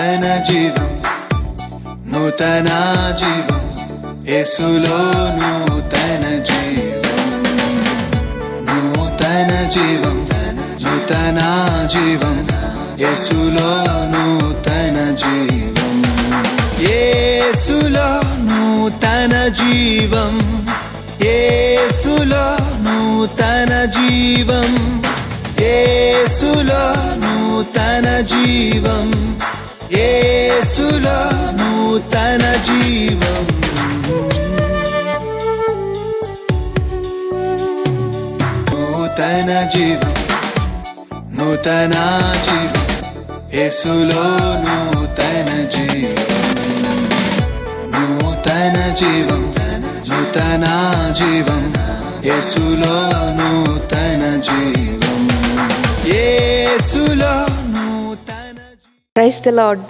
నూతన జీవం, నూతన జీవం, యేసులో నూతన జీవం, నూతన జీవం, నూతన జీవం, యేసులో నూతన జీవం, యేసులో నూతన జీవం, యేసులో నూతన జీవం, యేసులో నూతన జీవం, యేసులో నూతన జీవం, నూతన జీవం, నూతన జీవం, యేసులో నూతన జీవం, నూతన జీవం, నూతన జీవం, యేసులో నూతన జీవం, యేసులో నూతన జీవం. Praise the Lord.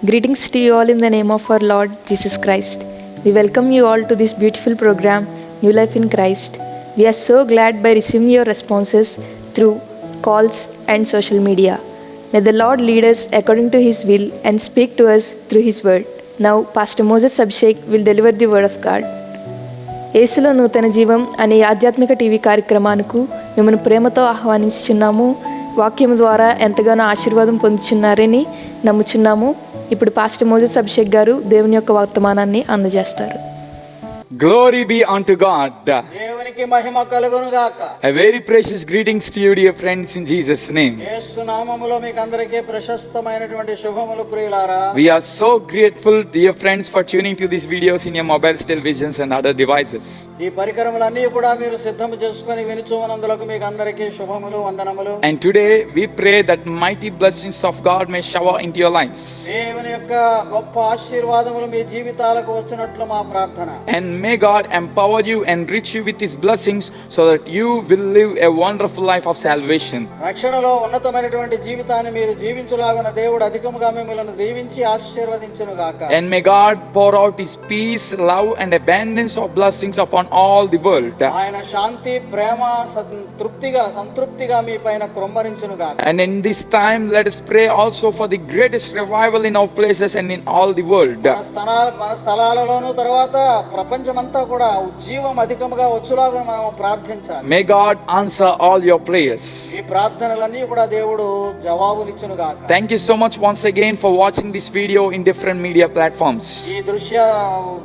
Greetings to you all in the name of our Lord Jesus Christ. We welcome you all to this beautiful program, New Life in Christ. We are so glad by receiving your responses through calls and social media. May the Lord lead us according to His will and speak to us through His word. Now, Pastor Moses Abhishek will deliver the word of God. యేసులో నూతన జీవం అనే ఆధ్యాత్మిక TV కార్యక్రమానికి మిమ్మల్ని ప్రేమతో ఆహ్వానించుచున్నాము. వాక్యము ద్వారా ఎంతగానో ఆశీర్వాదం పొందుచున్నారని నమ్ముచున్నాము. ఇప్పుడు పాస్టర్ మోజెస్ అభిషేక్ గారు దేవుని యొక్క వర్తమానాన్ని అందజేస్తారు. Glory be unto God. దేవునికి మహిమ కలుగును గాక. A very precious greetings to you, dear friends, in Jesus' name. యేసు నామములో మీకు అందరికీ ప్రశస్తమైనటువంటి శుభములు ప్రియులారా. We are so grateful, dear friends, for tuning to these videos in your mobiles, televisions and other devices. ఈ పరికరములన్నీ కూడా మీరు సిద్ధం చేసుకొని వినుచున్నందులకు మీకు అందరికీ శుభములు, వందనములు. And today we pray that mighty blessings of God may shower into your lives. దేవుని యొక్క గొప్ప ఆశీర్వాదములు మీ జీవితాలకు వచ్చినట్లు మా ప్రార్థన. And may God empower you and enrich you with His blessings so that you will live a wonderful life of salvation. రక్షణలో ఉన్నతమైనటువంటి జీవితాన్ని మీరు జీవించులాగున దేవుడు అధికముగా మిమ్మల్ని దీవించి ఆశీర్వదించును గాక. And may God pour out His peace, love and abundance of blessings upon all the world. ఆయన శాంతి, ప్రేమ, సంతృప్తిగా మీ పైన కృంభరించును గాక. And in this time let us pray also for the greatest revival in our places and in all the world. మన స్థలాలలోను తర్వాత ప్రపంచమంతా కూడా ఉజ్జీవం అధికముగా వచ్చులాగా మనం ప్రార్థించాలి. May God answer all your prayers. ఈ ప్రార్థనలన్నీ కూడా దేవుడు జవాబులిచ్చును గాక. Thank you so much once again for watching this video in different media platforms. ఈ దృశ్య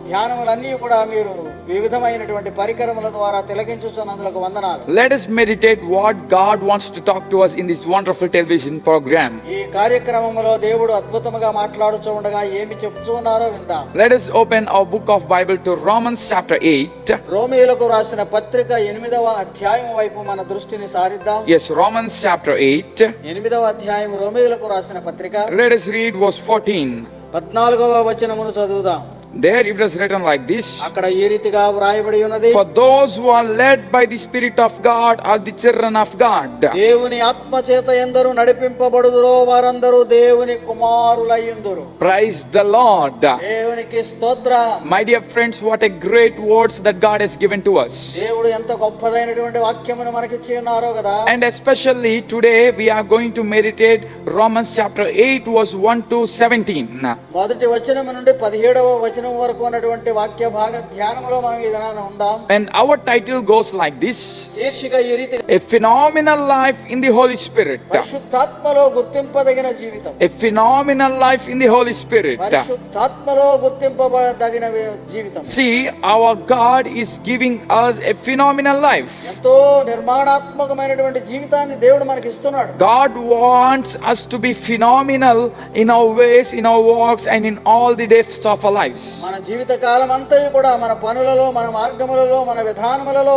ధ్యానములన్నీ కూడా మీరు వివిధమైనటువంటి పరికరముల ద్వారా తిలకించుచున్నందుకు వందనాలు. Let us meditate what God wants to talk to us in this wonderful television program. ఈ కార్యక్రమములో దేవుడు అద్భుతముగా మాట్లాడుచూ ఉండగా ఏమి చెప్తూ ఉన్నారో విందాం. Let us open our book of Bible to Romans chapter 8. రోమీయులకు రాసిన పత్రిక 8వ అధ్యాయం వైపు మన దృష్టిని సారిద్దాం. Yes, Romans chapter 8. 8వ అధ్యాయం రోమీయులకు రాసిన పత్రిక. Let us read verse 14. 14వ వచనమును చదువుదాం. There it is written like this. అక్కడ ఈ రీతిగా వ్రాయబడి ఉన్నది. For those who are led by the Spirit of God are the children of God. దేవుని ఆత్మ చేత ఎందరు నడిపింపబడుదురో వారందరూ దేవుని కుమారులయ్యుందురు. Praise the Lord. దేవునికి స్తోత్రం. My dear friends, what a great words that God has given to us. దేవుడు ఎంత గొప్పదైనటువంటి వాక్యమును మనకిచ్చి ఉన్నారో కదా. And especially today we are going to meditate Romans chapter 8 verse 1 to 17. మొదటి వచనం నుండి 17వ వచనం వరకు ఉన్నటువంటి వాక్య భాగ ధ్యానములో మనం ఈ దినాన ఉందాం. And our title goes like this. శీర్షిక ఈ రీతి: A phenomenal life in the Holy Spirit. పరిశుద్ధాత్మలో గుర్తింపదగిన జీవితం. A phenomenal life in the Holy Spirit. పరిశుద్ధాత్మలో గుర్తింపబడదగిన జీవితం. See, our God is giving us a phenomenal life. ఎంతో నిర్మాణాత్మకమైనటువంటి జీవితాన్ని దేవుడు మనకి ఇస్తున్నాడు. God wants us to be phenomenal in our ways, in our walks and in all the days of our lives. మన జీవిత కాలం అంతా కూడా మన పనులలో, మన మార్గములలో, మన విధానములలో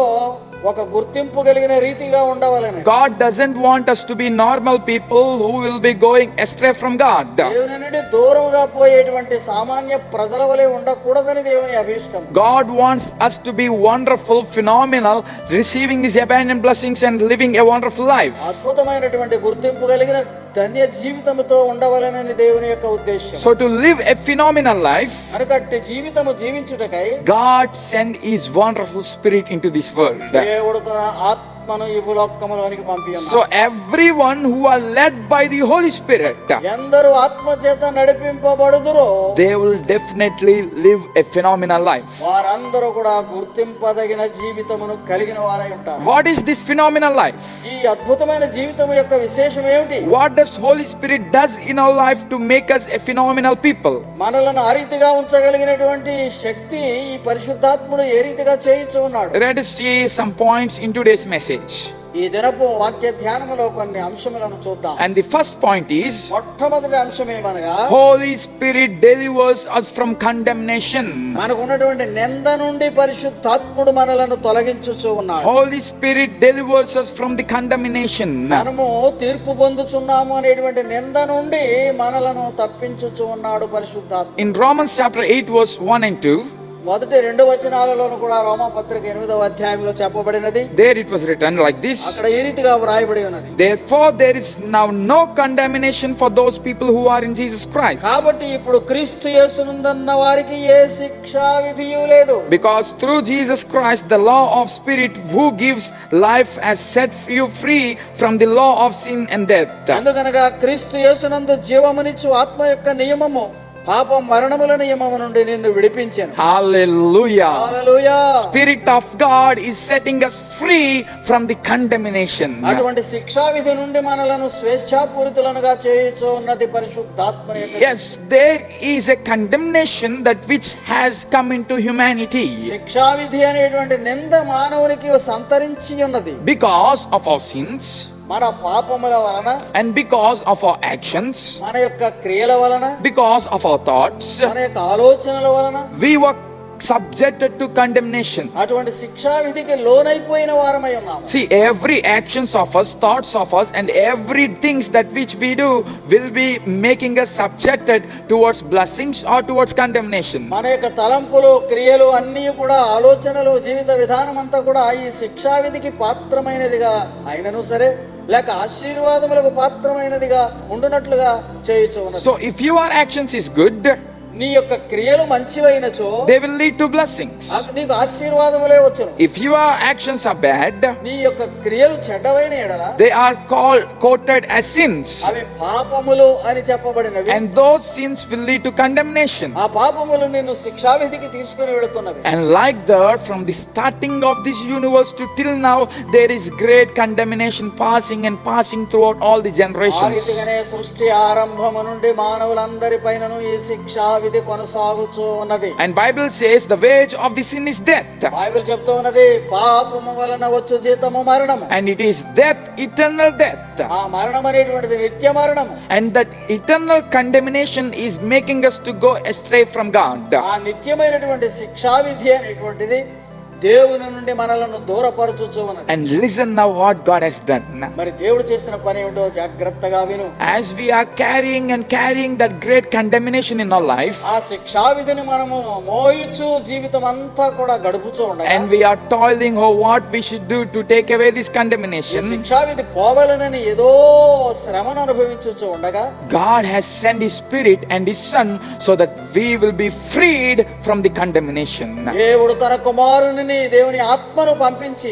ఒక గుర్తింపు కలిగిన రీతిగా ఉండవాలని. God doesn't want us to be normal people who will be going astray from God. దేవుని నుండి దూరంగా పోయేటువంటి సామాన్య ప్రజల వలె ఉండకూడదని దేవుని అభిష్టం. God wants us to be wonderful, phenomenal, receiving His abundant blessings and living a wonderful life. అద్భుతమైనటువంటి గుర్తింపు కలిగిన ధన్య జీవితముతో ఉండవాలని దేవుని యొక్క ఉద్దేశం. So to live a phenomenal life, అరకట్టి జీవితము జీవించుటకై God sent His wonderful Spirit into this world. దేవుడు తన ఆత్మ ఆత్మను ఈ భూలోకములోనికి పంపి ఉన్నాడు. So everyone who are led by the Holy Spirit, ఎందరూ ఆత్మ చేత నడిపింపబడుదురో they will definitely live a phenomenal life. వారందరూ కూడా గుర్తింపదగిన జీవితమును కలిగిన వారై ఉంటారు. What is this phenomenal life? ఈ అద్భుతమైన జీవితం యొక్క విశేషం ఏమిటి? What does Holy Spirit does in our life to make us a phenomenal people? మనలను ఆ రీతిగా ఉంచగలిగినటువంటి శక్తి ఈ పరిశుద్ధాత్ముడు ఏ రీతిగా చేయించు ఉన్నాడు? Let us see some points in today's message. ఈ దినపు వాక్య ధ్యానములో కొన్ని అంశములను చూద్దాం. And the first point is, మొట్టమొదటి అంశం ఏమనగా Holy Spirit delivers us from condemnation. మనకు ఉన్నటువంటి నింద నుండి పరిశుద్ధాత్ముడు మనలను తొలగించుచు ఉన్నాడు. Holy Spirit delivers us from the condemnation. మనము తీర్పు పొందుచున్నాము అనేటువంటి నింద నుండి మనలను తప్పించుచు ఉన్నాడు పరిశుద్ధాత్ముడు. In Romans chapter 8 verse 1 and 2, మొదటి 2 వచనాలలోను కూడా రోమా పత్రిక 8వ అధ్యాయంలో చెప్పబడినది. there it was written like this: అక్కడ ఈ రీతిగా వ్రాయబడి ఉన్నది. Therefore there is now no condemnation for those people who are in Jesus Christ, కాబట్టి ఇప్పుడు క్రీస్తు యేసునందున్న వారికి ఏ శిక్షా విధియు లేదు. because through Jesus Christ the law of Spirit who gives life has set you free from the law of sin and death. ఎందుకనగా క్రీస్తు యేసునందు జీవమునిచ్చు ఆత్మ యొక్క నియమము పాప మరణముల నియమము నుండి నిన్ను విడిపించెను. Hallelujah. Hallelujah. Spirit of God is setting us free from the condemnation. అటువంటి శిక్షా విధి నుండి మనలను స్వేచ్ఛాపూరితులనుగా చేయుచు ఉన్నది పరిశుద్ధాత్మ యొక్క. Yes, there is a condemnation that which has come into humanity శిక్షా విధి అనేటువంటి నింద మానవునికి సంతరించి ఉన్నది. because of our sins మన పాపముల వలన, and because of our actions, మన యొక్క క్రియల వలన, because of our thoughts, మన యొక్క ఆలోచనల వలన we were subjected to condemnation. అటువంటి శిక్షా విధికి లోనైపోయిన వారమై ఉన్నాము. See, every actions of us, thoughts of us, and every things that which we do will be making us subjected towards blessings or towards condemnation. మన యొక్క తలంపులు, క్రియలు అన్నీ కూడా, ఆలోచనలు, జీవిత విధానం అంతా కూడా ఈ శిక్షా విధికి పాత్రమైనదిగా అయినను సరే, లేక ఆశీర్వాదములకు పాత్రమైనదిగా ఉండునట్లుగా చేయుచు ఉన్నది. So if your actions is good, నీ యొక్క క్రియలు మంచివైనచో they will lead to blessings. నీకు ఆశీర్వాదములే వచ్చును. If your actions are bad, నీ యొక్క క్రియలు చెడ్డవైన ఎడల they are quoted as sins, అవి పాపములు అని చెప్పబడినవి. and those sins will lead to condemnation. ఆ పాపములు నిన్ను శిక్షా విధికి తీసుకుని వెళుతున్నవి. And like that, from the starting of this universe to till now, there is great condemnation passing and passing throughout all the ఆ generations. రీతిగానే సృష్టి ఆరంభము నుండి మానవులందరి పైనను ఈ శిక్షా విధి కొనసాగుతూ ఉన్నది. And Bible says the wage of the sin is death, Bible చెప్తూ ఉన్నది పాపము వలన వచ్చు జీతము మరణము. and it is death, eternal death. ఆ మరణం అనేటువంటిది నిత్య మరణము. And that eternal condemnation is making us to go astray from God. ఆ నిత్యమైనటువంటి శిక్షా విధి అనేటువంటిది దేవుని నుండి మనలను దూరపరచుచు ఉన్నది. And listen now what God has done. మరి దేవుడు చేసిన పని ఏమిటో జాగ్రత్తగా విను. As we are carrying that great condemnation in our life, ఆ శిక్షా విధిని మనము మోయిచు జీవితం అంతా కూడా గడుపుచూ ఉండగా, and we are toiling over what we should do to take away this ఈ condemnation, శిక్షా విధి పోవాలనని ఏదో శ్రమను అనుభవించుచూ ఉండగా, God has sent His Spirit and His Son so that we will be freed from the condemnation. దేవుడు తన కుమారుని దేవుని ఆత్మను పంపించి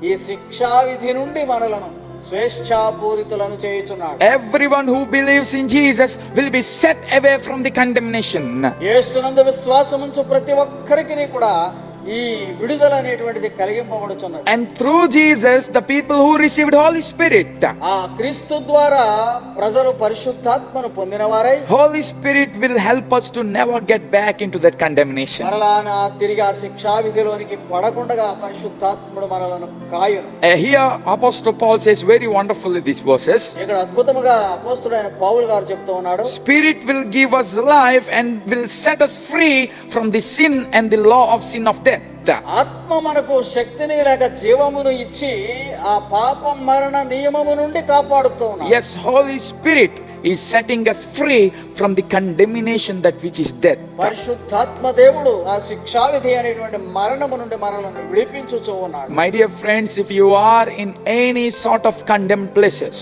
ఈ శిక్షా విధి నుండి మనలను స్వేచ్ఛాపూరితులను చేయుచున్నాడు. Everyone who believes in Jesus will be set away from the condemnation. యేసునందు విశ్వాసముంచు ప్రతి ఒక్కరికి కూడా ఈ విడుదల అనేటువంటిది కలిగింపబడుచున్నది. And through Jesus, the people who received Holy Spirit, ఆ క్రీస్తు ద్వారా ప్రజలు పరిశుద్ధాత్మను పొందిన వారై, Holy Spirit will help us to never get back into that condemnation. మరలా తిరిగి ఆ శిక్షా విధిలోనికి పడకుండా పరిశుద్ధాత్ముడు మనలను కాయును. Here Apostle Paul says very wonderfully these verses. ఇక్కడ అద్భుతముగా అపోస్తలుడైన పౌలు గారు చెప్తూ ఉన్నాడు, Spirit will give us life and will set us free from the sin and the law of sin of death. ఆత్మ మనకు శక్తిని లేక జీవమును ఇచ్చి ఆ పాపం మరణ నియమము నుండి కాపాడుతూ ఉన్నాడు. Yes, Holy Spirit is setting us free from the condemnation that which is death. పరిశుద్ధాత్మ దేవుడు ఆ శిక్షా విధి అనేటువంటి మరణము నుండి మనలను విడిపించుచూ ఉన్నాడు. My dear friends, if you are in any sort of condemned places,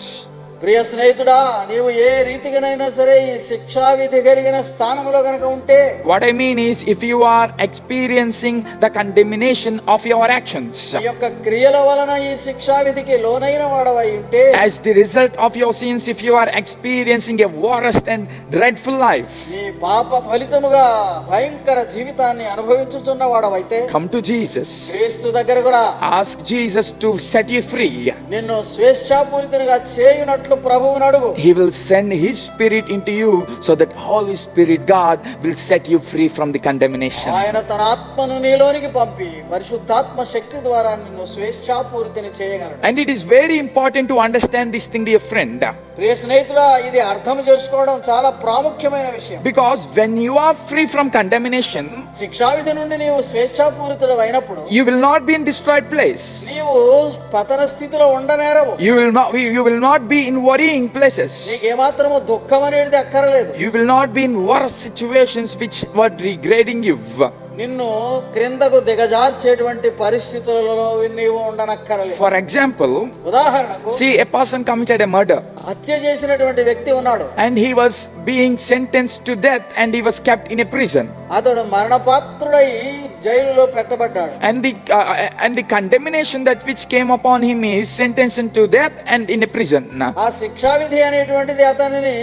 ప్రియ స్నేహితుడా, నీవు ఏ రీతిగానైనా సరే ఈ శిక్షా విధి కలిగిన స్థానంలో గనక ఉంటే, What I mean is, if you are experiencing the condemnation of your actions, ఈ యొక్క క్రియల వలన ఈ శిక్షా విధికి లోనైన వాడవై ఉంటే, as the result of your sins, if you are experiencing a worst and dreadful life, నీ పాప ఫలితముగా భయంకర జీవితాన్ని అనుభవించుచున్న వాడవైతే, come to Jesus. క్రీస్తు దగ్గరకు రా. Ask Jesus to set you free. నిన్ను స్వేచ్ఛాపూరితునిగా చేయునట్లు ప్రభువును అడుగు. He will send His Spirit into you so that Holy Spirit, God, will set you free from the condemnation. ఆయన తన ఆత్మను నీలోనికి పంపి పరిశుద్ధాత్మ శక్తి ద్వారా నిన్ను స్వేచ్ఛాపూరితిని చేయగలడు. And it is very important to understand this thing, dear friend, ప్రియ స్నేహితుడా, ఇది అర్థం చేసుకోవడం చాలా ప్రాముఖ్యమైన విషయం. because when you are free from condemnation, శిక్షావిధి నుండి నీవు స్వేచ్ఛాపూరితుడు అయినప్పుడు you will not be in destroyed place. నీవు పతన స్థితిలో ఉండనేరవు. You will not be in worrying places. నీకేమాత్రము దుఃఖం అనేది అక్కరలేదు. You will not be in worse situations which were degrading you. నిన్ను క్రిందకు దిగజార్చేటువంటి పరిస్థితులలో నీవు ఉండనక్కరలేదు. For example, ఉదాహరణకు, see, a person committed a murder హత్య చేసినటువంటి వ్యక్తి ఉన్నాడు. and he was being sentenced to death and he was kept in a prison. అతడు మరణపాత్రుడై జైలులో పెట్టబడ్డాడు. And the condemnation that which came upon him is sentenced to death and in a prison. ఆ శిక్షావిధి అనేటువంటిది అతనిని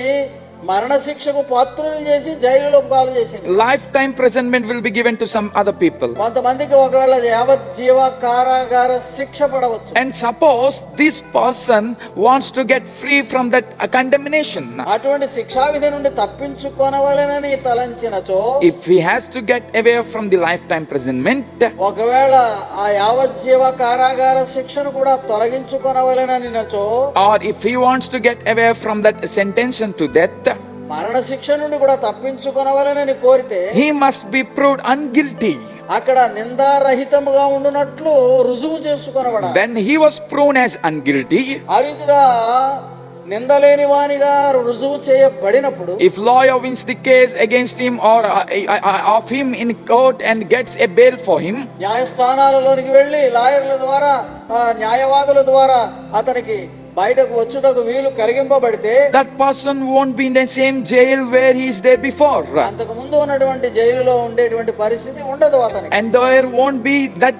మరణ శిక్షకు పాత్రుని చేసి జైలులో పాలు చేసింది. Lifetime imprisonment will be given to some other people. కొంతమందికి ఒకవేళ యావజ్జీవ కారాగార శిక్ష పడవచ్చు. And suppose this person wants to get free from that condemnation. అటువంటి శిక్షావిధి నుండి తప్పించుకొనవలెనని తలంచినచో, If he has to get away from the lifetime imprisonment, ఒకవేళ ఆ యావజ్జీవ కారాగార శిక్షను కూడా తొలగించుకొనవలెననినచో, or if he wants to get away from that sentence to death, మరణ శిక్ష నుండి కూడా తప్పించుకొనవలెనని కోరితే, he must be proved unguilty. అక్కడ నిందారహితముగా ఉండునట్లు రుజువు చేసుకొనబడాలి. When he was proven as unguilty, ఆ రీతిగా నిందలేని వానిగా రుజువు చేయబడినప్పుడు, if lawyer wins the case against him or of him in court and gets a bail for him, న్యాయస్థానాలలోనికి వెళ్ళి లాయర్ల ద్వారా న్యాయవాదుల ద్వారా అతనికి బయటకు వచ్చుటకు వీలు కలిగింపబడితే, that person won't be in the same jail where he is there before. అంతకు ముందు ఉన్నటువంటి జైలులో ఉండేటువంటి పరిస్థితి ఉండదు అతనికి. And there won't be that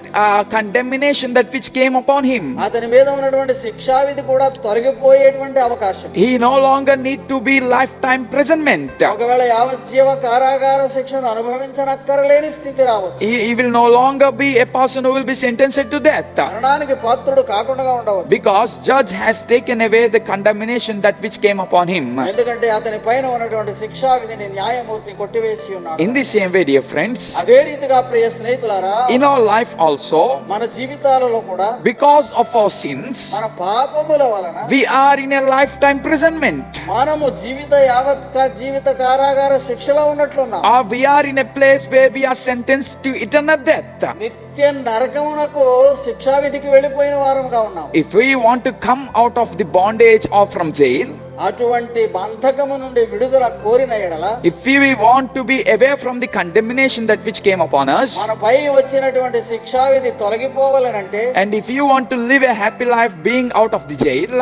condemnation that which came upon him. అతని మీద ఉన్నటువంటి శిక్షావిధి కూడా తొలగిపోయేటువంటి అవకాశం. He no longer need to be lifetime imprisonment. ఒకవేళ యావజ్జీవ కారాగార శిక్షను అనుభవించనక్కరలేని స్థితి రావచ్చు. He will no longer be a person who will be sentenced to death, మరణానికి పాత్రుడు కాకుండా ఉండవచ్చు. because judge has taken away the condemnation that which came upon him. ఎందుకంటే అతని పైన ఉన్నటువంటి శిక్షావిధిని న్యాయమూర్తి కొట్టివేసి ఉన్నాడు. In the same way, dear friends, అదే రీతిగా ప్రియ స్నేహితులారా, in our life also, మన జీవితాలలో కూడా because of our sins, మన పాపముల వలన we are in a lifetime imprisonment, మనము జీవిత కారాగార శిక్షలో ఉన్నట్లున్నాం. or we are in a place where we are sentenced to eternal death. నిత్య నరకమునకు శిక్షావిధికి వెళ్ళిపోయిన వారముగా ఉన్నాం. If we want to come out of the bondage or from jail, అటువంటి బంధకము నుండి విడుదల కోరిన ఎడల, if we want to be away from the condemnation that which came upon us, మనపై వచ్చినటువంటి శిక్షావిధి తొలగిపోవాలనంటే, and if you want to live a happy life being out of the jail,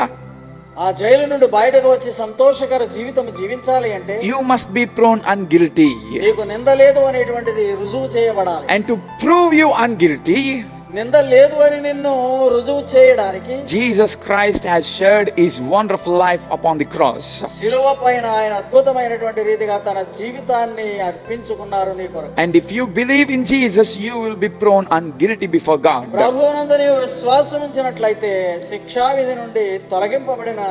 ఆ jail నుండి బయటకు వచ్చి సంతోషకర జీవితం జీవించాలి అంటే, you must be proven unguilty. నీకు నింద లేదు అనేటువంటిది రుజువు చేయబడాలి. And to prove you unguilty, నింద లేదు అని నిన్ను రుజువు చేయడానికి Jesus Christ has shared His wonderful life upon the cross. శిలువ పైన ఆయన అద్భుతమైనటువంటి రీతిగా తన జీవితాన్ని అర్పించుకున్నారు నీ కొరకు. And if you believe in Jesus, you will be proven unguilty before God. ప్రభువునందు నీవు విశ్వాసం ఉంచినట్లయితే శిక్షావిధి నుండి తొలగింపబడిన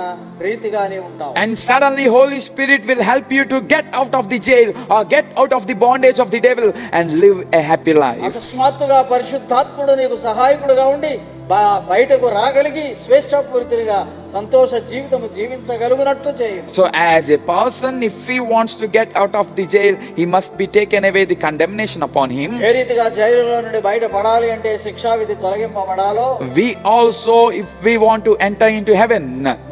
రీతిగా నీవు ఉంటావు. And suddenly Holy Spirit will help you to get out of the jail or get out of the bondage of the devil and live a happy life. అకస్మాత్తుగా పరిశుద్ధాత్ముడు నీకు సహాయకుడుగా ఉండి బయటకు రాగలిగి స్వేచ్ఛాపూరితునిగా సంతోష జీవితము జీవించగలుగునట్లు చేయి. So as a person, if he wants to get out of the jail, he must be taken away the condemnation upon him. ఏ రీతిగా జైలులో నుండి బయటపడాలి అంటే శిక్షావిధి తొలగింపబడాలో, We also, if we want to enter into heaven,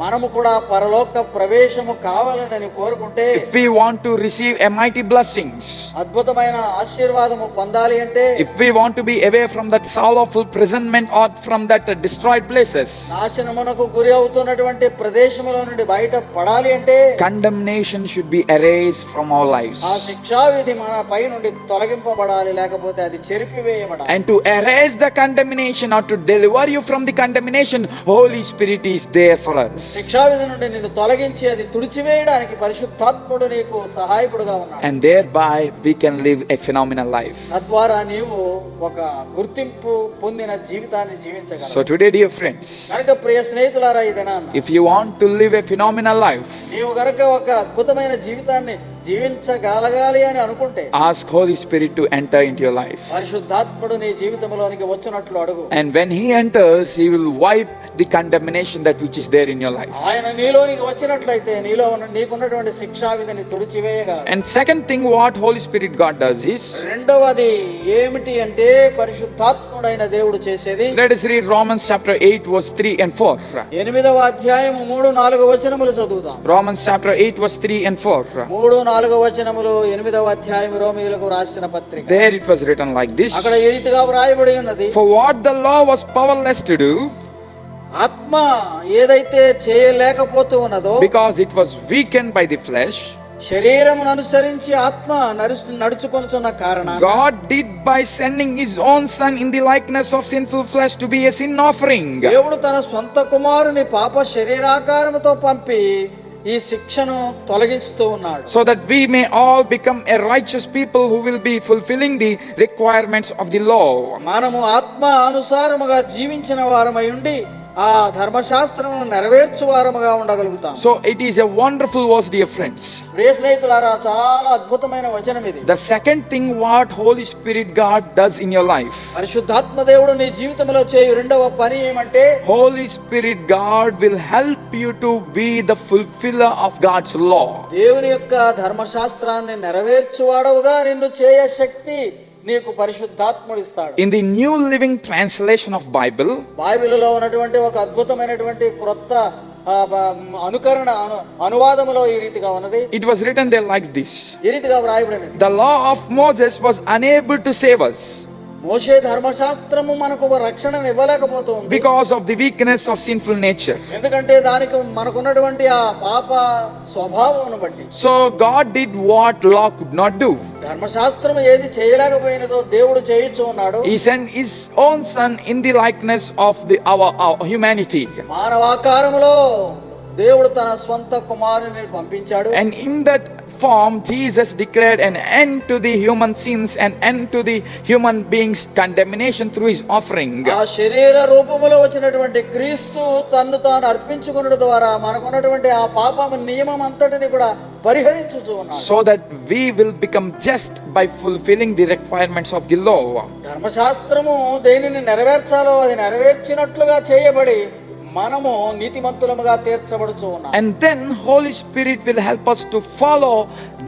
మనము కూడా పరలోక ప్రవేశము కావాలని కోరుకుంటే, if we want to receive a mighty blessings, అద్భుతమైన ఆశీర్వాదము పొందాలి అంటే, if we want to be away from that sorrowful imprisonment or from that destroyed places, నాశనమునకు గురి అవుతున్న ఉన్నటువంటి ప్రదేశంలో నుండి బయట పడాలి అంటే condemnation should be erased from our lives. ఆ శిక్షా విధి మన పై నుండి తొలగింపబడాలి, లేకపోతే అది చెరిపివేయబడాలి. And to erase the condemnation or to deliver you from the condemnation, Holy Spirit is there for us. శిక్షా విధి నుండి నిన్ను తొలగించి అది తుడిచివేయడానికి పరిశుద్ధాత్ముడు నీకు సహాయకుడుగా ఉన్నాడు. And thereby we can live a phenomenal life. తద్వారా నీవు ఒక గుర్తింపు పొందిన జీవితాన్ని జీవించగలవు. So today, dear friends, కనుక ప్రియ స్నేహితులారా, ఈ దినాన if you want to live a phenomenal life, నీవు గనక ఒక అద్భుతమైన జీవితాన్ని జీవించగలగాలి అని అనుకుంటే ask Holy Spirit to enter into your life. పరిశుద్ధాత్ముడు నీ జీవితంలోనికి వచ్చినట్లు అడుగు. And when He enters, He will wipe the condemnation that which is there in your life. ఆయన నీలోనికి వచ్చినట్లయితే నీకున్నటువంటి శిక్షా విధిని తుడిచివేయగలడు. And second thing what Holy Spirit God does is, రెండవది ఏమిటి అంటే పరిశుద్ధాత్ముడైన దేవుడు చేసేది. let us read Romans chapter 8 verse 3 and 4. 8వ అధ్యాయము 3-4 వచనములు చదువుదాం. Romans chapter 8 verse 3 and 4. 3-4 వచనములు 8వ అధ్యాయము రోమీయులకు రాసిన పత్రిక. There it was written like this. అక్కడ ఈ రీతిగా వ్రాయబడి ఉన్నది. For what the law was powerless to do, ఆత్మ ఏదైతే చేయలేకపోతూ ఉన్నదో, because it was weakened by the flesh, శరీరమును అనుసరించి ఆత్మ నడుచుకొనుచున్న కారణాన God did by sending His own Son in the likeness of sinful flesh to be a sin offering. దేవుడు తన సొంత కుమారుని పాప శరీరాకారముతో పంపి ఈ శిక్షను తొలగిస్తూ ఉన్నాడు. So that we may all become a righteous people who will be fulfilling the requirements of the law. మనము ఆత్మ అనుసారముగా జీవించిన వారమై ఉండి ఆ ధర్మశాస్త్రమును నెరవేర్చు వారముగా ఉండగలుగుతాం. So it is a wonderful verse, dear friends. ప్రియ స్నేహితులారా, చాలా అద్భుతమైన వచనం ఇది. The second thing what Holy Spirit God does in your life, పరిశుద్ధాత్మ దేవుడు నీ జీవితంలో చేయు రెండవ పని ఏమంటే, Holy Spirit God will help you to be the fulfiller of God's law. దేవుని యొక్క ధర్మశాస్త్రాన్ని నెరవేర్చువాడవుగా నిన్ను చేయ శక్తి నీకు పరిశుద్ధాత్ముడు ఇస్తాడు. In the New Living Translation of Bible, బైబిలులో ఉన్నటువంటి ఒక అద్భుతమైనటువంటి క్రొత్త అనువాదములో ఈ రీతిగా ఉన్నది. it was written there like this. ఈ రీతిగా వ్రాయబడినది. The law of Moses was unable to save us మోషే ధర్మశాస్త్రము మనకు రక్షణను ఇవ్వలేకపోతుంది. because of the weakness of sinful nature. ఎందుకంటే దానికి మనకున్నటువంటి ఆ పాప స్వభావమును బట్టి. So God did what law could not do. ధర్మశాస్త్రం ఏది చేయలేకపోయినదో దేవుడు చేయించు ఉన్నాడు. He sent His own Son in the likeness of our humanity. మానవాకారములో దేవుడు తన స్వంత కుమారుని పంపించాడు. And in that form Jesus declared an end to the human sins and end to the human beings condemnation through His offering. ఆ శరీర రూపములో వచ్చినటువంటి క్రీస్తు తన్ను తాను అర్పించుకొనుట ద్వారా మనకున్నటువంటి ఆ పాపము నియమం అంతటిని కూడా పరిహరించుచు ఉన్నాడు. So that we will become just by fulfilling the requirements of the law. ధర్మశాస్త్రము దేనిని నెరవేర్చాలో అది నెరవేర్చినట్లుగా చేయబడి మనము నీతిమంతులముగా తీర్చబడుచు ఉన్నాం. And then Holy Spirit will help us to follow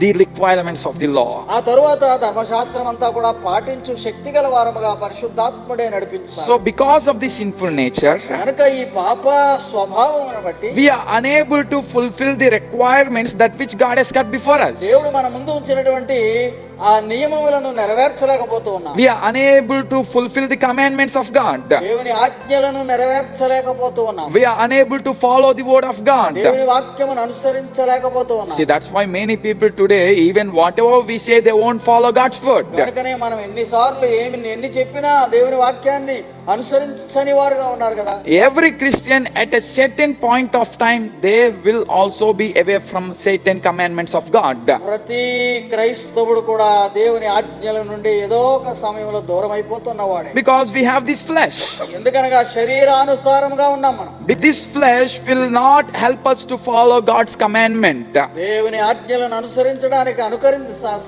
the requirements of the law. ఆ తరువాత ధర్మశాస్త్రం అంతా కూడా పాటించు శక్తిగల వారముగా పరిశుద్ధాత్ముడే నడిపిస్తాడు. So because of the sinful nature, కనుక ఈ పాప స్వభావమును బట్టి we are unable to fulfill the requirements that which God has set before us. దేవుడు మన ముందు ఉంచినటువంటి ఆ నియమములను నెరవేర్చలేకపోతూ ఉన్నాం. We are unable to fulfill the commandments of God. దేవుని ఆజ్ఞలను నెరవేర్చలేకపోతూ ఉన్నాం. We are unable to follow the word of God. దేవుని వాక్యమును అనుసరించలేకపోతూ ఉన్నాం. See, that's why many people today, even whatever we say, they won't follow God's word. కనుకనే మనం ఎన్నిసార్లు ఎన్ని చెప్పినా దేవుని వాక్యాన్ని అనుసరించని వారుగా ఉన్నారు కదా. Every Christian at a certain point of time, they will also be away from certain commandments of God. ప్రతి క్రైస్తవుడు కూడా దేవుని ఆజ్ఞల నుండి ఏదో ఒక సమయంలో దూరం అయిపోతున్నవాడే. Because we have this flesh. ఎందుకనగా శరీరానుసారముగా ఉన్నాం మనం. This flesh will not help us to follow God's commandment. దేవుని ఆజ్ఞలను అనుసరించడానికి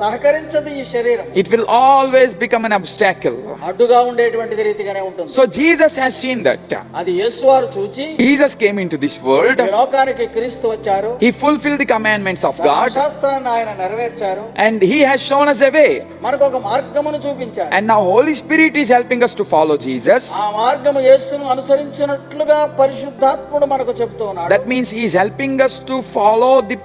సహకరించదు ఈ శరీరం. It will always become an obstacle. అడ్డుగా ఉండేటువంటి రీతిగానే ఉంటుంది. So Jesus has seen that. అది యేసువారు చూచి Jesus came into this world. ఈ లోకానికి క్రీస్తు వచ్చారు. He fulfilled the commandments of God. శాస్త్రాన్ని ఆయన నెరవేర్చారు. And He has shown us a way. మనకు ఒక మార్గమును చూపించారు. And now Holy Spirit is helping us to follow Jesus. ఆ మార్గము యేసును అనుసరించినట్లుగా పరిశుద్ధాత్ముడు మనకు చెప్తూ ఉన్నాడు. That means He is helping us to follow the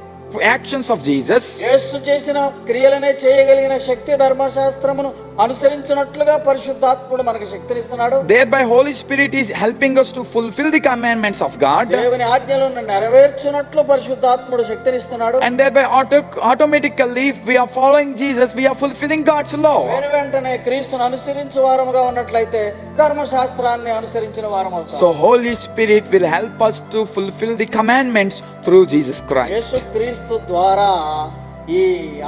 actions of Jesus, యేసు చేసిన క్రియలనే చేయగలిగిన శక్తి ధర్మశాస్త్రమును అనుసరించినట్లుగా పరిశుద్ధాత్ముడు మనకు శక్తినిస్తున్నాడు. thereby Holy Spirit is helping us to fulfill the commandments of God, దేవుని ఆజ్ఞలను నెరవేర్చునట్లు పరిశుద్ధాత్ముడు శక్తినిస్తున్నాడు. and thereby automatically if we are following Jesus, we are fulfilling God's law. వెంటనే క్రీస్తును అనుసరించే వారముగా ఉన్నట్లయితే ధర్మశాస్త్రాన్ని అనుసరించిన వారం అవుతాం. So Holy Spirit will help us to fulfill the commandments through Jesus Christ. యేసు క్రీస్తు ద్వారా ఈ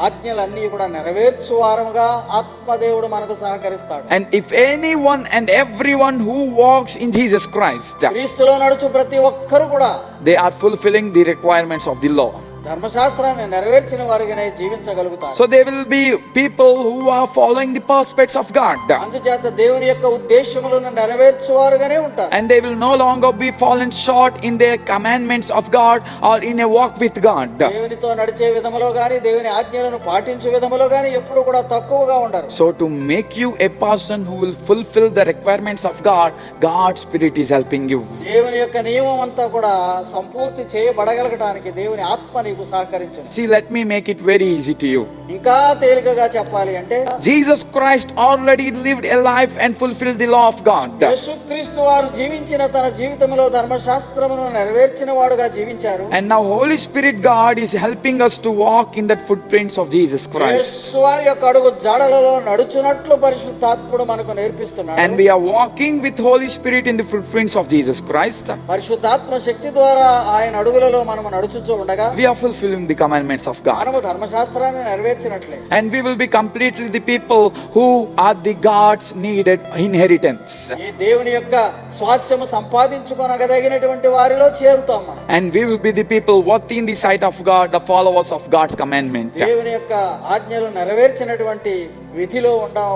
ఆజ్ఞలన్నీ కూడా నెరవేర్చు వారముగా ఆత్మదేవుడు మనకు సహకరిస్తాడు. And if anyone and everyone who walks in Jesus Christ, క్రీస్తులో నడుచు ప్రతి ఒక్కరు కూడా they are fulfilling the requirements of the law. ధర్మశాస్త్రాన్ని నెరవేర్చిన వారిగానే జీవించగలుగుతారు. So they will be people who are following the prospects of God, అందుచేత దేవుని యొక్క ఉద్దేశములను నెరవేర్చువారుగానే ఉంటారు. and they will no longer be fallen short in their commandments of God or in a walk with God. దేవునితో నడిచే విధములో గాని దేవుని ఆజ్ఞలను పాటించే విధములో గాని ఎప్పుడు కూడా తక్కువగా ఉండరు. So to make you a person who will fulfill the requirements of God, God's Spirit is helping you. దేవుని యొక్క నియమం అంతా కూడా సంపూర్తి చేయబడగలగడానికి దేవుని ఆత్మ నీకు సహకరించును. See, let me make it very easy to you. ఇంకా తేలికగా చెప్పాలి అంటే Jesus Christ already lived a life and fulfilled the law of God. యేసుక్రీస్తు వారు జీవించిన తన జీవితంలో ధర్మశాస్త్రమును నెరవేర్చిన వాడుగా జీవించారు. And now Holy Spirit God is helping us to walk in that footprints of Jesus Christ. యేసు వారి యొక్క అడుగు జాడలలో నడుచునట్లు పరిశుద్ధాత్ముడు మనకు నేర్పిస్తున్నాడు. And we are walking with Holy Spirit in the footprints of Jesus Christ. పరిశుద్ధాత్మ శక్తి ద్వారా ఆయన అడుగులలో మనము నడుచుచూ ఉండగా We are fulfilling the commandments of God. మనము ధర్మశాస్త్రాన్ని నెరవేర్చినట్లే. And we will be completely the people who are the God's needed inheritance. ఈ దేవుని యొక్క స్వాస్థ్యము సంపాదించుకొనగలిగినటువంటి వారిలో చేరుతాం మనం. And we will be the people worthy in the sight of God, the followers of God's commandment. దేవుని యొక్క ఆజ్ఞలు నెరవేర్చినటువంటి విధిలో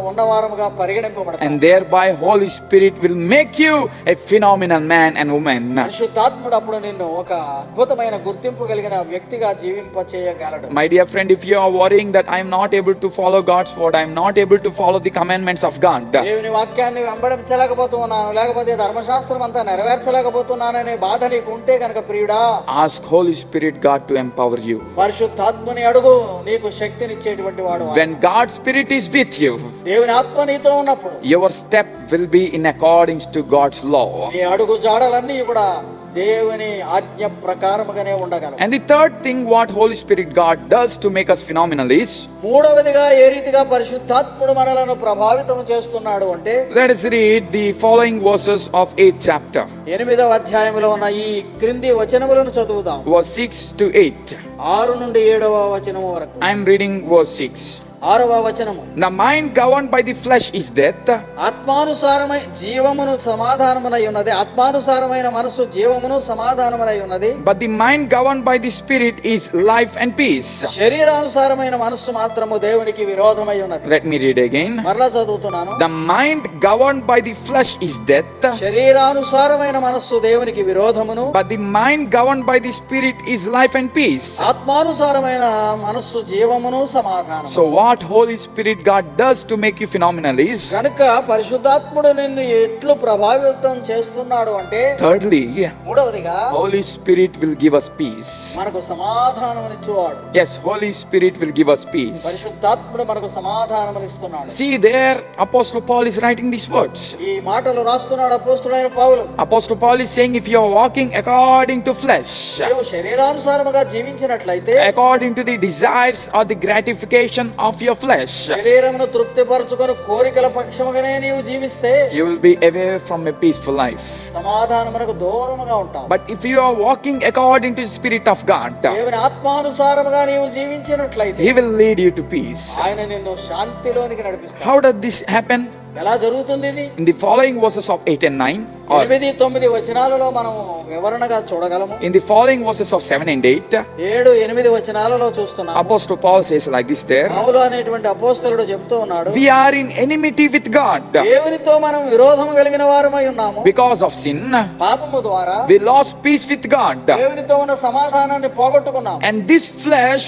ఉన్నవారముగా పరిగణింపబడతాం. And thereby Holy Spirit will make you a phenomenal man and woman. పరిశుద్ధాత్ముడు అప్పుడు నిన్ను ఒక అద్భుతమైన గుర్తింపు కలిగిన వ్యక్తిగా జీవింప చేయగలడు. My dear friend, if you are worrying that I am not able to follow God's word, I am not able to follow the commandments of God, దేవుని వాక్యాన్ని వెంబడించలేకపోతున్నాను, లేకపోతే ధర్మశాస్త్రం అంతా నెరవేర్చలేకపోతున్నాననే బాధ నీకు ఉంటే కనుక ప్రియుడా, ask Holy Spirit God to empower you. పరిశుద్ధాత్ముని అడుగు నీకు శక్తినిచ్చేటువంటి వాడు. When God's Spirit is with you, దేవుని ఆత్మ నీతో ఉన్నప్పుడు your step will be in accordance to God's law. నీ అడుగు జాడలన్నీ కూడా దేవుని ఆజ్ఞ ప్రకారముగానే ఉండగలవు. And the third thing what Holy Spirit God does to make us phenomenal is, మూడవదిగా ఏ రీతిగా పరిశుద్ధాత్ముడు మనలను ప్రభావితం చేస్తున్నాడు అంటే, let us read the following verses of 8th chapter, 8వ అధ్యాయంలో ఉన్న ఈ క్రింది వచనములను చదువుదాం. verse 6 to 8. 6 నుండి 7వ వచనము వరకు. I am reading verse 6. 6వ వచనము. The mind governed by the flesh is death, ఆత్మానుసారమైన జీవమును సమాధానమునై ఉన్నది. ఆత్మానుసారమైన మనసు జీవమును సమాధానమునై ఉన్నది. but the mind governed by the Spirit is life and peace. శరీరానుసారమైన మనస్సు మాత్రము దేవునికి విరోధమై ఉన్నది. Let me read again. మరలా చదువుతున్నాను. The mind governed by the flesh is death, శరీరానుసారమైన మనస్సు దేవునికి విరోధమును, but the mind governed by the Spirit is life and peace. ఆత్మానుసారమైన మనస్సు జీవమును సమాధానము. So what Holy Spirit God does to make you phenomenal is, కనుక పరిశుద్ధాత్ముడు నిన్ను ఎట్లు ప్రభావితం చేస్తున్నాడు అంటే, thirdly, మూడవదిగా Holy Spirit will give us peace. మనకు సమాధానమునిచ్చువాడు. Yes, Holy Spirit will give us peace. పరిశుద్ధాత్ముడు మనకు సమాధానమునిస్తున్నాడు. See there, Apostle Paul is writing these words. ఈ మాటలు రాస్తున్నాడు అపోస్తుడైన పౌలు. Apostle Paul is saying, if you are walking according to flesh, నీవు శరీరానుసారముగా జీవించినట్లయితే, according to the desires or the gratification of your flesh, శరీరమును తృప్తిపరచుకొని కోరికల పక్షముగానే నీవు జీవిస్తే, you will be away from a peaceful life. సమాధానమునకు దూరముగా ఉంటావు. But if you are walking according to the Spirit of God, దేవుని ఆత్మానుసారముగా నీవు జీవించినట్లయితే, He will lead you to peace. ఆయన నిన్ను శాంతిలోనికి నడిపిస్తాడు. How does this happen? ఎలా జరుగుతుంది ఇది? In the following verses of 8 and 9, or 8, 9 వచనాలలో మనం వివరణగా చూడగలము. in the following verses of 7 and 8, 7, 8 వచనాలలో చూస్తున్నాము. Apostle Paul says like this there, పౌలు అనేటువంటి అపోస్తలుడు చెప్తూ ఉన్నాడు, we are in enmity with God. దేవునితో మనం విరోధము కలిగిన వారమై ఉన్నాము. Because of sin, పాపము ద్వారా we lost peace with God. దేవునితో ఉన్న సమాధానాన్ని పోగొట్టుకున్నాం. And this flesh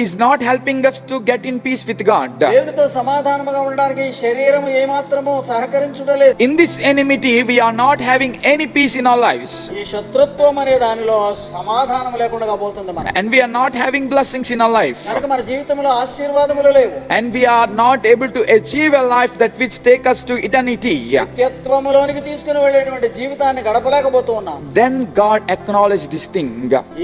is not helping us to get in peace with God. దేవునితో సమాధానముగా ఉండడానికి ఈ శరీరము ఏమాత్రము సహకరించుటలేదు. In this enmity, we are not having any peace in our lives. ఈ శత్రుత్వం అనే దానిలో సమాధానం లేకుండా పోతుంది మనకు. And we are not having blessings in our life. కనుక మన జీవితంలో ఆశీర్వాదములు లేవు. And we are not able to achieve a life that which take us to eternity. నిత్యత్వములోనికి తీసుకుని వెళ్ళేటువంటి జీవితాన్ని గడపలేకపోతూ ఉన్నాం. Then God acknowledged this thing.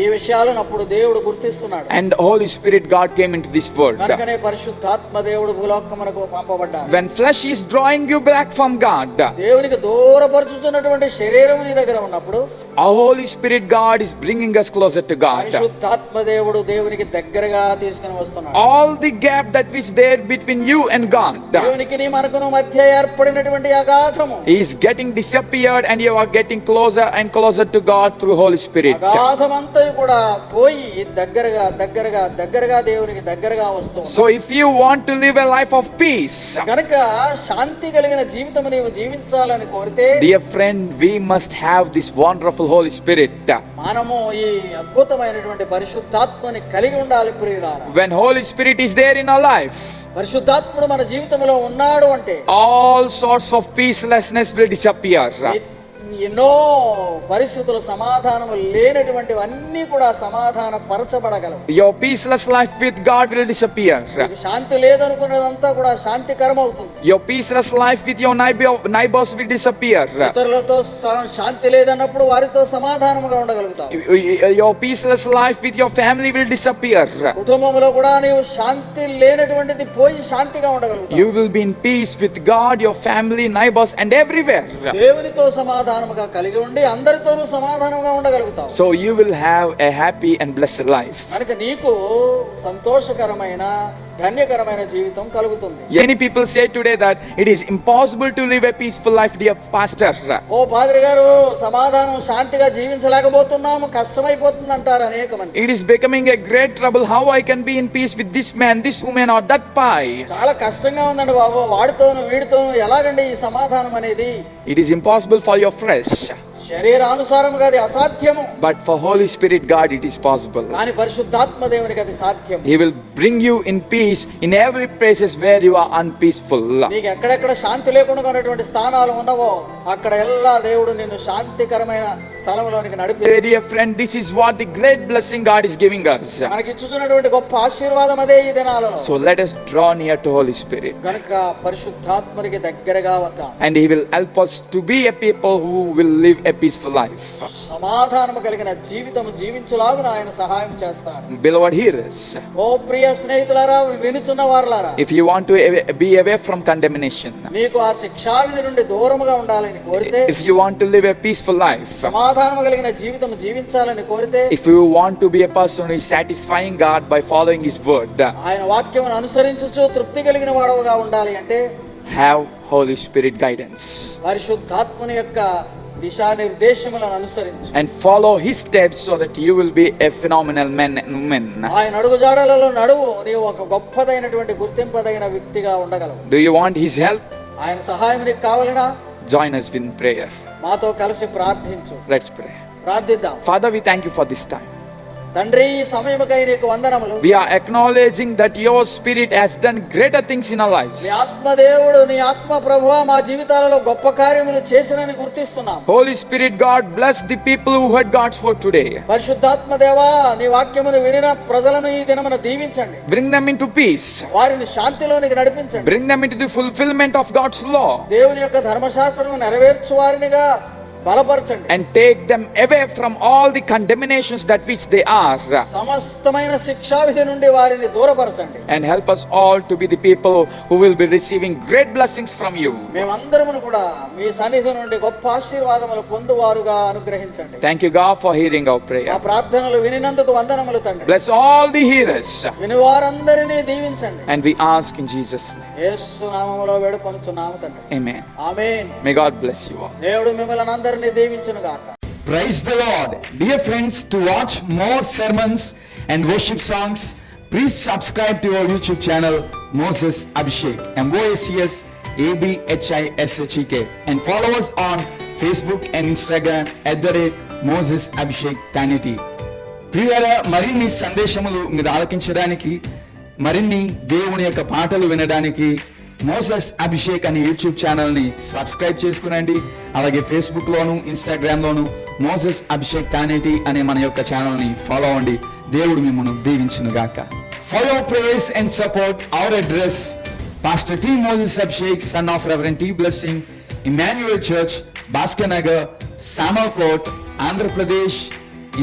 ఈ విషయాలను అప్పుడు దేవుడు గుర్తిస్తున్నాడు. And the Holy Spirit God came into this world. కనుకనే పరిశుద్ధాత్మ దేవుడు భూలోకమునకు పంపబడ్డాడు. When flesh is drawing you back from God, దేవునికి దూరపరుచుతున్నటువంటి శరీరం నీ దగ్గర ఉన్నప్పుడు our Holy Spirit God is bringing us closer to God. పరిశుద్ధాత్మ దేవుడు దేవునికి దగ్గరగా తీసుకుని వస్తున్నాడు. All the gap that which there between you and God దేవునికి నీ మనకును మధ్య ఏర్పడినటువంటి అగాధము is getting disappeared, and you are getting closer and closer to God through Holy Spirit. అగాధమంతా కూడా పోయి దగ్గరగా దగ్గరగా దగ్గరగా దేవునికి దగ్గరగా వస్తుంది. So if you want to live a life of peace, కనుక శాంతి కలిగిన జీవితం నీవు జీవించాలని కోరితే dear friend, we must have this wonderful Holy Spirit. మనము ఈ అద్భుతమైనటువంటి పరిశుద్ధాత్మని కలిగి ఉండాలి ప్రియులారా. When Holy Spirit is there in our life, పరిశుద్ధాత్ముడు మన జీవితంలో ఉన్నాడు అంటే all sorts of peacelessness will disappear. ఎన్నో పరిస్థితులు సమాధానం లేనటువంటివన్నీ కూడా సమాధాన పరచబడగలవు. Your peaceless life with God will disappear. నీకు శాంతి లేదనుకున్నదంతా కూడా శాంతికరం అవుతుంది. Your peaceless life with your neighbors will disappear. ఇతరులతో శాంతి లేదన్నప్పుడు వారితో సమాధానముగా ఉండగలుగుతావు. Your peaceless life with your family will disappear. కుటుంబంలో కూడా నీవు శాంతి లేనటువంటిది పోయి శాంతిగా ఉండగలుగుతావు. You will be in peace with God, your family, neighbors, and everywhere. దేవునితో సమాధానముగా కలిగి ఉండి అందరితోనూ సమాధానంగా ఉండగలుగుతావు. So you will have a happy and blessed life. కనుక నీకు సంతోషకరమైన ధన్యకరమైన జీవితం కలుగుతుంది. Many people say today that it is impossible to live a peaceful life, dear pastor. ఓ పాద్రి గారు, సమాధానం శాంతిగా జీవించలేకపోతున్నాము, కష్టమైపోతుంది అంటారు అనేక మంది. It is becoming a great trouble. How I can be in peace with this man, this woman, or that pie? చాలా కష్టంగా ఉందండి బాబు, వాడితోను వీడితోను ఎలాగండి ఈ సమాధానం అనేది? It is impossible for your flesh, శరీరానుసారముగా అది అసాధ్యము. but for Holy Spirit God it is possible. కానీ పరిశుద్ధాత్మ దేవునికి అది సాధ్యం. He will bring you in peace in every places where you are unpeaceful. నీకు ఎక్కడెక్కడ శాంతి లేకుండా ఉన్నటువంటి స్థానాలు ఉన్నవో అక్కడ ఎల్లా దేవుడు నిన్ను శాంతికరమైన స్థలంలోనికి నడిపి. Dear friend, this is what the great blessing God is giving us. మనకి ఇచ్చుచున్నటువంటి గొప్ప ఆశీర్వాదం అదే ఈ దినాలలో. So let us draw near to Holy Spirit, కనుక పరిశుద్ధాత్మనికి దగ్గరగా వద్దాం. and He will help us to be a people who will live a peaceful life. సమాధానము కలిగిన జీవితం జీవించులాగున ఆయన సహాయం చేస్తారు. Beloved hearers, ఓ ప్రియ స్నేహితులారా, వినుచున్న వారులారా, if you want to be away from condemnation, నీకు ఆ శిక్షావిధి నుండి దూరముగా ఉండాలని కోరితే, if you want to live a peaceful life, సమాధానము కలిగిన జీవితం జీవించాలని కోరితే, if you want to be a person who is satisfying God by following His word, ఆయన వాక్యమును అనుసరించుచు తృప్తి కలిగిన వాడవుగా ఉండాలి అంటే have Holy Spirit guidance పరిశుద్ధాత్మని యొక్క దిశానిర్దేశములను అనుసరించు and follow His steps so that you will be a phenomenal man and woman. ఆయన అడుగుజాడలలో నడువు, నీవు ఒక గొప్పదైనటువంటి గుర్తింపదగిన వ్యక్తిగా ఉండగలవు. Do you want His help? ఆయన సహాయం నీకు కావాలనా? Join us in prayer. మాతో కలిసి ప్రార్థించు. Let's pray. ప్రార్థిద్దాం. Father, we thank you for this time. తండ్రి, ఈ సమయముకై నీకు వందనములు. We are acknowledging that your Spirit has done greater things in our lives. నీ ఆత్మదేవుడు, నీ ఆత్మ ప్రభువా మా జీవితాలలో గొప్ప కార్యములు చేసినని గుర్తిస్తున్నాం. Holy Spirit God, bless the people who heard God's word today. పరిశుద్ధాత్మ దేవా, నీ వాక్యమును వినిన ప్రజలను ఈ దినమున దీవించండి. Bring them into peace. వారిని శాంతిలోనికి నడిపించండి. Bring them into the fulfillment of God's law. దేవుని యొక్క ధర్మశాస్త్రము నెరవేర్చు వారినిగా బలపరచండి. And take them away from all the condemnations that which they are. సమస్తమైన శిక్షావిధి నుండి వారిని దూరపరచండి. And help us all to be the people who will be receiving great blessings from you. మేమందరము కూడా మీ సన్నిధి నుండి గొప్ప ఆశీర్వాదములు పొందువారుగా అనుగ్రహించండి. Thank you, God, for hearing our మా prayer. ప్రార్థనలు వినినందుకు వందనములు తండ్రి. Bless all the hearers. వినివారందరినీ దీవించండి. And we ask in Jesus' name. యేసు నామములో వేడుకొనుచున్నాము తండ్రి. Amen. Amen. May God bless you all. దేవుడు మిమ్మల్ని అందరినీ దీవించును గాక. Praise the Lord. Dear friends, to watch more sermons and worship songs, please subscribe to our YouTube channel, Moses Abhishek, MOSES ABHISHEK, and follow us on Facebook and Instagram @Moses Abhishek Tanity. ప్రియులారా, మరిన్ని సందేశములు మీరు ఆలకించడానికి, మరిన్ని దేవుని యొక్క పాటలు వినడానికి Moses Abhishek అనే YouTube ఛానల్ని సబ్స్క్రైబ్ చేసుకునండి. అలాగే ఫేస్బుక్లోను ఇన్స్టాగ్రామ్లోను మోసెస్ అభిషేక్ కానేటి అనే మన యొక్క ఛానల్ని ఫాలో అవ్వండి. దేవుడు మిమ్మల్ని దీవించును గాక. For your prayers and support, our address, Pastor T. Moses Abhishek, son of Reverend T. Blessing, Emmanuel Church, Bhaskar Nagar, Samal Court, Andhra Pradesh,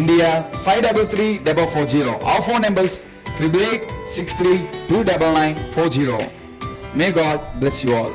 India 533-440. Our phone numbers 8883-29940. May God bless you all.